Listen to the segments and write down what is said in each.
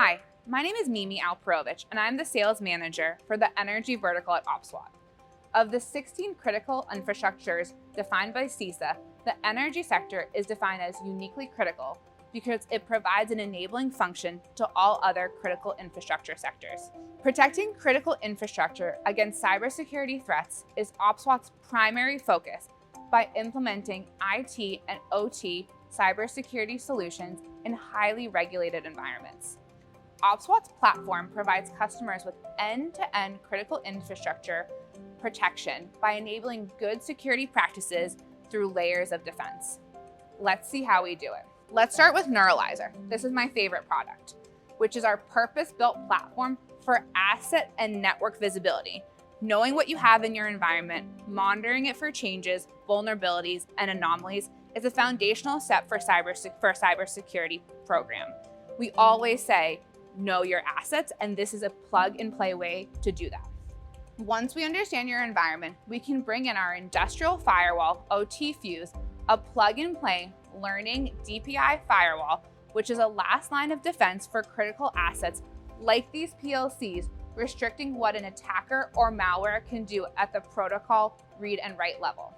Hi, my name is Alperovich, and I'm the sales manager for the energy vertical at OPSWAT. Of the 16 critical infrastructures defined by CISA, the energy sector is defined as uniquely critical because it provides an enabling function to all other critical infrastructure sectors. Protecting critical infrastructure against cybersecurity threats is OPSWAT's primary focus by implementing IT and OT cybersecurity solutions in highly regulated environments. OPSWAT's platform provides customers with end-to-end critical infrastructure protection by enabling good security practices through layers of defense. Let's see how we do it. Let's start with Neuralizer. This is my favorite product, which is our purpose-built platform for asset and network visibility. Knowing what you have in your environment, monitoring it for changes, vulnerabilities, and anomalies is a foundational step for a cybersecurity program. We always say, know your assets, and this is a plug-and-play way to do that. Once we understand your environment, we can bring in our industrial firewall, OT Fuse, a plug-and-play learning DPI firewall, which is a last line of defense for critical assets like these PLCs, restricting what an attacker or malware can do at the protocol read and write level.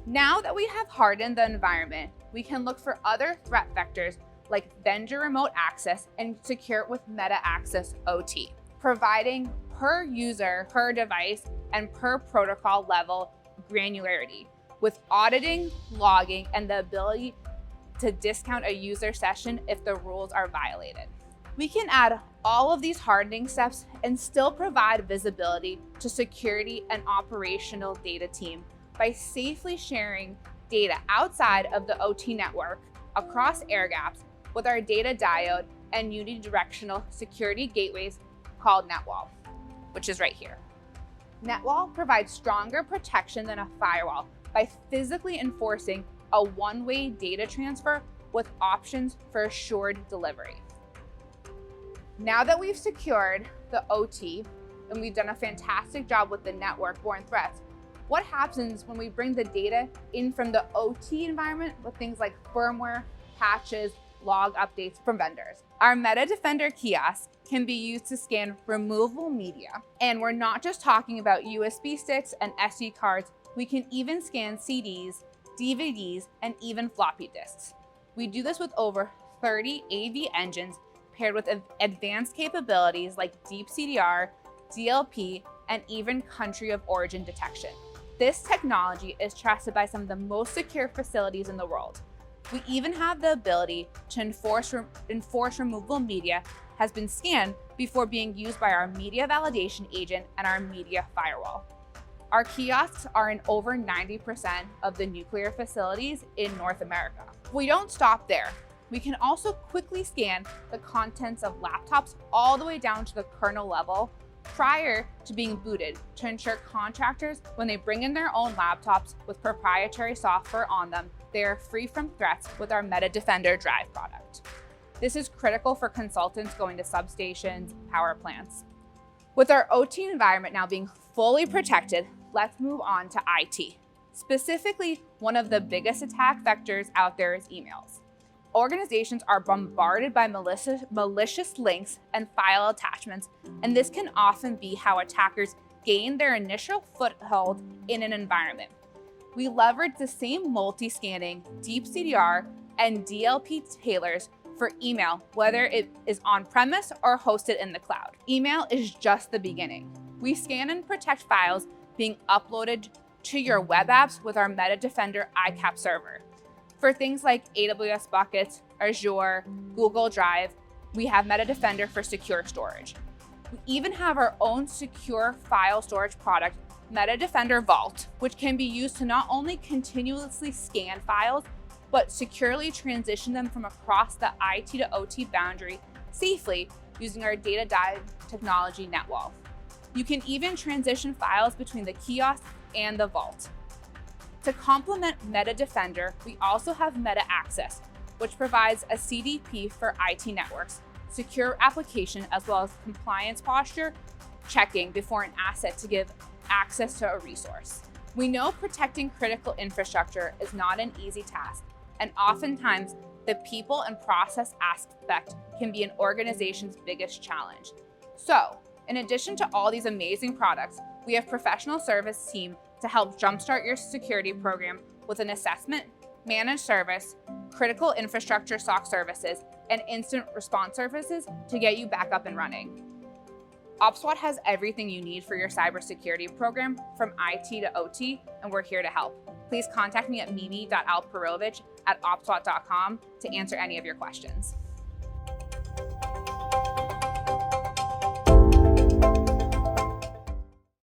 Now that we have hardened the environment, we can look for other threat vectors like vendor remote access and secure it with meta access OT, providing per user, per device, and per protocol level granularity with auditing, logging, and the ability to discount a user session if the rules are violated. We can add all of these hardening steps and still provide visibility to security and operational data team by safely sharing data outside of the OT network across air gaps with our data diode and unidirectional security gateways called NetWall, which is right here. NetWall provides stronger protection than a firewall by physically enforcing a one-way data transfer with options for assured delivery. Now that we've secured the OT and we've done a fantastic job with the network-borne threats, what happens when we bring the data in from the OT environment with things like firmware, patches, log updates from vendors? Our Meta Defender kiosk can be used to scan removable media. And we're not just talking about USB sticks and SD cards. We can even scan CDs, DVDs, and even floppy disks. We do this with over 30 AV engines paired with advanced capabilities like deep CDR, DLP, and even country of origin detection. This technology is trusted by some of the most secure facilities in the world. We even have the ability to enforce removable media has been scanned before being used by our media validation agent and our media firewall. Our kiosks are in over 90% of the nuclear facilities in North America. We don't stop there. We can also quickly scan the contents of laptops all the way down to the kernel level prior to being booted to ensure contractors, when they bring in their own laptops with proprietary software on them, they are free from threats with our Meta Defender Drive product. This is critical for consultants going to substations, power plants. With our OT environment now being fully protected, let's move on to IT. Specifically, one of the biggest attack vectors out there is emails. Organizations are bombarded by malicious links and file attachments, and this can often be how attackers gain their initial foothold in an environment. We leverage the same multi-scanning, deep CDR, and DLP tailors for email, whether it is on-premise or hosted in the cloud. Email is just the beginning. We scan and protect files being uploaded to your web apps with our Meta Defender ICAP server. For things like AWS buckets, Azure, Google Drive, we have Meta Defender for secure storage. We even have our own secure file storage product, Meta Defender Vault, which can be used to not only continuously scan files, but securely transition them from across the IT to OT boundary safely using our data dive technology NetWall. You can even transition files between the kiosk and the vault. To complement Meta Defender, we also have Meta Access, which provides a CDP for IT networks, secure application, as well as compliance posture checking before an asset to give access to a resource. We know protecting critical infrastructure is not an easy task, and oftentimes the people and process aspect can be an organization's biggest challenge. So, in addition to all these amazing products, we have professional service team to help jumpstart your security program with an assessment, managed service, critical infrastructure SOC services, and instant response services to get you back up and running. OPSWAT has everything you need for your cybersecurity program, from IT to OT, and we're here to help. Please contact me at mimi.alperovich@opswat.com to answer any of your questions.